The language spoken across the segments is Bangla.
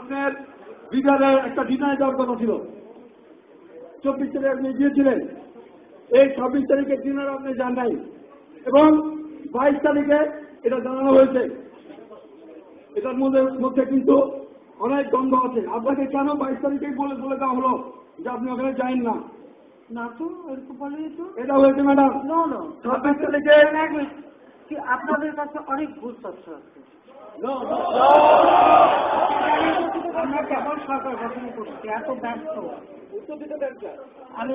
আপনার বিকালে একটা ডিনারে যাওয়ার কথা ছিল, 24 তারিখে আপনি গিয়েছিলেন, এই 26 তারিখের ডিনারে আপনি যান নাই, এবং 22 তারিখে এটা জানানো হয়েছে। এটার মধ্যে কিন্তু অনেক দ্বন্দ্ব আছে। আপনাকে কেন 22 তারিখেই বলে দেওয়া হলো যে আপনি ওখানে যাইন না? না তো এরকম বলেনি তো। এটা হয়েছে ম্যাডাম। 26 তারিখে আপনাদের কাছে অনেক ভুল তথ্য আছে। আমরা কেবল সরকার গঠন করছি, এত ব্যস্ত। আমি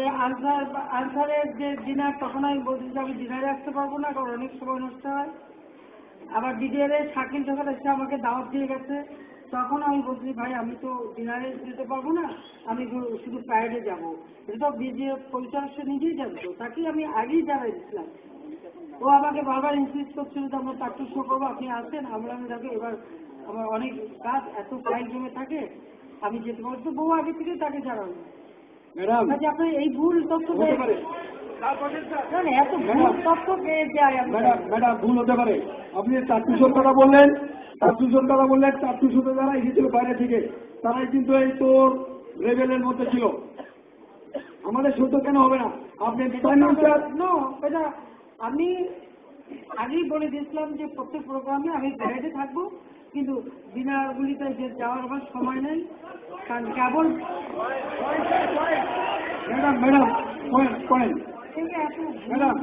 আনসারের যে ডিনার, তখন আমি বলছি যে আমি ডিনারে আসতে পারবো না, কারণ অনেক সময় নষ্ট হয়। আবার ডিডিআর এর শাকিল যখন এসে আমাকে দাওয়াত দিয়ে গেছে, তখন আমি বলছি ভাই আমি তো ডিনারে যেতে পারবো না, আমি শুধু প্রাইভেটে যাবো। এটা তো বিজিএফ পরিচালক সে নিজেই জানতো, তাকেই আমি আগেই জানাই দিচ্ছিলাম। ও আমাকে বারবার ইনসিস্ট করছিল যে আমরা চারটে শো করবো, আপনি আসেন। আমরা দেখো এবার আমার অনেক কাজ, এত ফাইল জমে থাকে, আমি যেতে পারবো। তো বউ আগে থেকে তাকে জানানো। ম্যাডাম আপনার এই ভুল তথ্য হতে পারে, এত ভুল তথ্য পেয়ে যায়। ম্যাডাম ভুল হতে পারে। আপনি 400 কথা বললেন, 400 যারা এসেছিল বাইরে থেকে, তারাই কিন্তু এই তোর লেভেলের মধ্যে ছিল। আমাদের সত্য কেন হবে না? আপনি এটা আমি আগেই বলে দিয়েছিলাম যে প্রত্যেক প্রোগ্রামে আমি বাইরে থাকবো, কিন্তু ডিনারগুলিতে যে যাওয়ার আমার সময় নেই, কারণ কেবল ম্যাডাম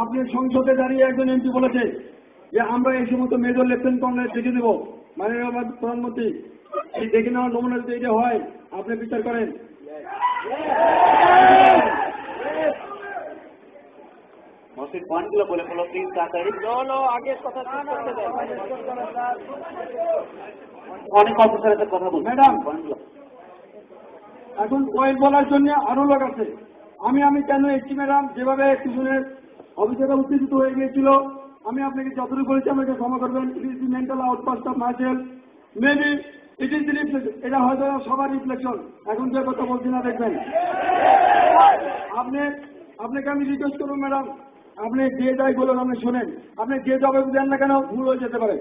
আপনার সংসদে দাঁড়িয়ে একজন এমপি বলেছে যে আমরা এই সমস্ত মেজর লেফটেন্যান্ট কর্নেল দেখে দেবো, মাননীয় প্রধানমন্ত্রী। এই দেখে নেওয়ার নমুনা যদি এটা হয়, আপনি বিচার করেন। পয়েন্টগুলো বলে ফেলো প্লিজ, তাড়াতাড়ি। অনেক অফিসারের কথা বলছি ম্যাডাম, পয়েন্টগুলো। এখন পয়েন্ট বলার জন্য আরো লোক আছে। আমি কেন এসছি ম্যাডাম? যেভাবে পিছনের অফিসাররা উত্তেজিত হয়ে গিয়েছিল, আমি আপনাকে যতটুকু বলেছি আমাকে ক্ষমা করবেন। It is the mental outburst of myself, maybe it is the reflection. এটা হয়তো সবার রিফ্লেকশন। এখন যে কথা বলছি না, দেখবেন আপনাকে আমি রিকোয়েস্ট করবো ম্যাডাম, আপনি যে যাই বলুন আপনি শোনেন। আপনি যে জবাব দেন না কেন, ভুল হয়ে যেতে পারে।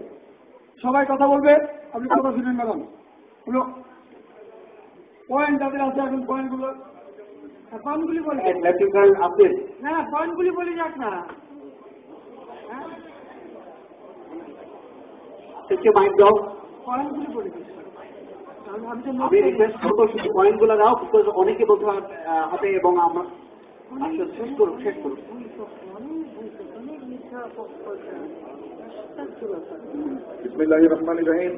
সবাই কথা বলবে, আপনি কথা শুনেন ম্যাডাম। পয়েন্ট যাদের আছে, এখন পয়েন্টগুলি বলে না, পয়েন্টগুলি বলে যাক না। মাইক দাও, পয়েন্টগুলি বলে দিচ্ছি। আমি রিকোয়েস্ট করবো শুধু পয়েন্টগুলো দাও, বিকজ অনেকে বলতে হবে এবং আমরা শেষ করুন। বিসমিল্লাহির রহমানির রহিম।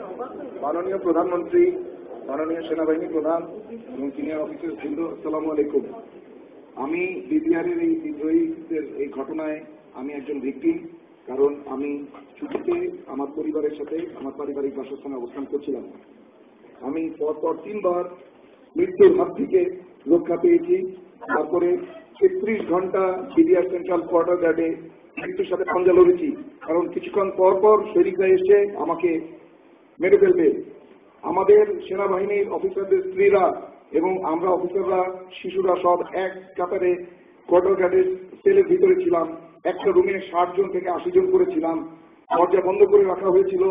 মাননীয় প্রধানমন্ত্রী, মাননীয় সেনাবাহিনী প্রধান এবং সিনিয়র অফিসার বৃন্দ, আসসালামু আলাইকুম। আমি বিডিআরের এই বিদ্রোহীদের এই ঘটনায় আমি একজন ভিকটিম, কারণ আমি ছুটিতে আমার পরিবারের সাথে আমার পারিবারিক বাসস্থানে অবস্থান করছিলাম। আমি পরপর 3 বার মৃত্যুর হাত থেকে রক্ষা পেয়েছি। তারপরে 33 ঘন্টা বিডিআর সেন্ট্রাল কোয়ার্টার গার্ডে মৃত্যুর সাথে পাঞ্জা লড়েছি, কারণ কিছুক্ষণ পর শরীররা এসে আমাকে মেরে ফেলবে। আমাদের সেনাবাহিনীর অফিসারদের স্ত্রীরা এবং আমরা অফিসাররা, শিশুরা সব এক কাতারে কোয়ার্টার গার্ডের সেলের ভিতরে ছিলাম। একটা রুমে 60 জন থেকে 80 জন করে ছিলাম। দরজা বন্ধ করে রাখা হয়েছিল।